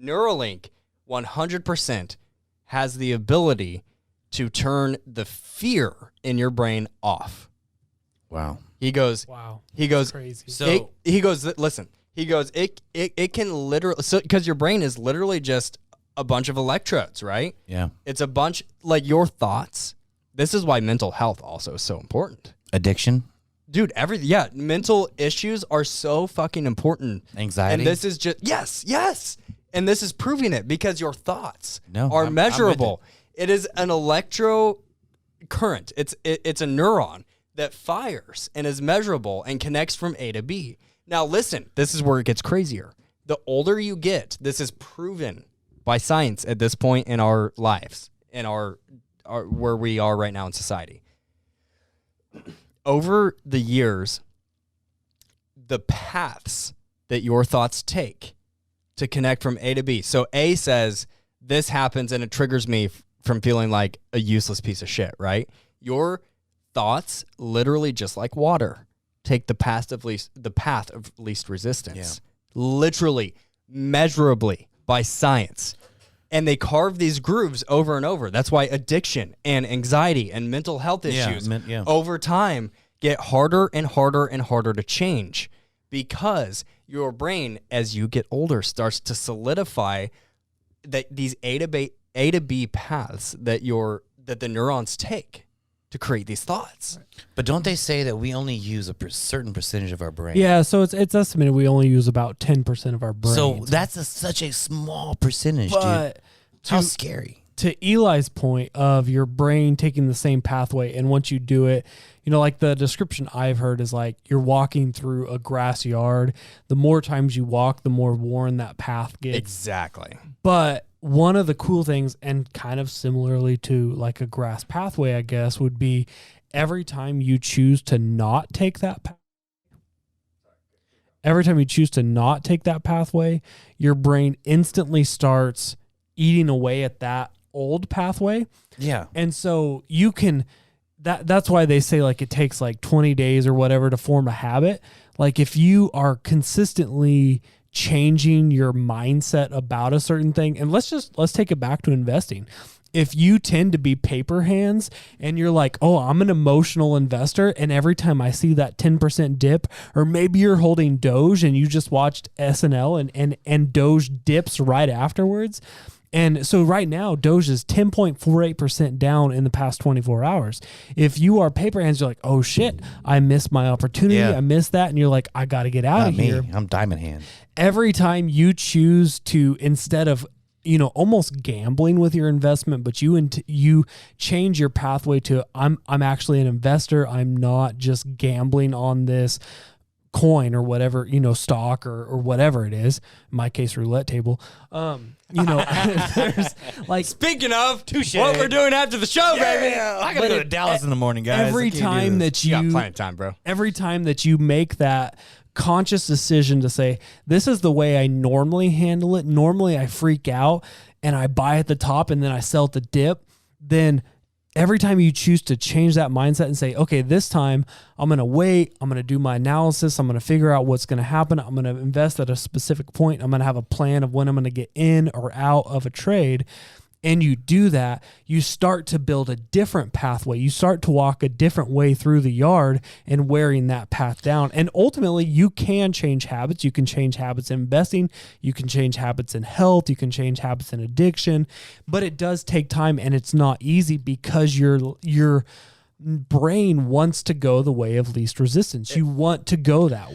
Neuralink 100% has the ability to turn the fear in your brain off. Wow. He goes, Crazy. So he goes, listen, he goes, it can literally, so because your brain is literally just a bunch of electrodes, right? Yeah. It's a bunch, like your thoughts. This is why mental health also is so important. Addiction. Dude, mental issues are so fucking important. Anxiety. And this is just, yes. And this is proving it because your thoughts are I'm measurable. It is an electro current. It's a neuron that fires and is measurable and connects from A to B. Now listen, this is where it gets crazier. The older you get, this is proven by science at this point in our lives, in our where we are right now in society. Over the years, the paths that your thoughts take to connect from A to B. So A says, this happens and it triggers me from feeling like a useless piece of shit, right? Your thoughts, literally just like water, take the path of least resistance. Yeah. Literally, measurably by science. And they carve these grooves over and over. That's why addiction and anxiety and mental health issues over time get harder and harder and harder to change, because your brain, as you get older, starts to solidify that these A to B paths that the neurons take to create these thoughts. But don't they say that we only use a certain percentage of our brain? Yeah, so it's estimated we only use about 10% of our brain. So that's such a small percentage, dude. How scary. To Eli's point of your brain taking the same pathway, and once you do it, like the description I've heard is like you're walking through a grass yard. The more times you walk, the more worn that path gets. Exactly. But one of the cool things, and kind of similarly to like a grass pathway, I guess, would be every time you choose to not take that path. Every time you choose to not take that pathway, your brain instantly starts eating away at that old pathway. Yeah. And so you can, that's why they say like it takes like 20 days or whatever to form a habit. Like if you are consistently changing your mindset about a certain thing, and let's take it back to investing. If you tend to be paper hands and you're like, oh, I'm an emotional investor, and every time I see that 10% dip, or maybe you're holding Doge and you just watched SNL and Doge dips right afterwards. And so right now, Doge is 10.48% down in the past 24 hours. If you are paper hands, you're like, oh shit, I missed my opportunity. Yeah. I missed that. And you're like, I got to get out of here. I'm diamond hand. Every time you choose to, instead of, almost gambling with your investment, but you change your pathway to, I'm actually an investor. I'm not just gambling on this coin or whatever, stock or whatever it is. In my case, roulette table. There's like, speaking of what we're doing after the show, baby. I gotta go to Dallas in the morning, guys. Every time that you got plenty of time, bro. Every time that you make that conscious decision to say, this is the way I normally handle it. Normally I freak out and I buy at the top and then I sell at the dip. Then every time you choose to change that mindset and say, okay, this time I'm going to wait, I'm going to do my analysis, I'm going to figure out what's going to happen, I'm going to invest at a specific point, I'm going to have a plan of when I'm going to get in or out of a trade, and you do that, you start to build a different pathway. You start to walk a different way through the yard and wearing that path down. And ultimately, you can change habits. You can change habits in investing. You can change habits in health. You can change habits in addiction. But it does take time, and it's not easy because your brain wants to go the way of least resistance. You want to go that way.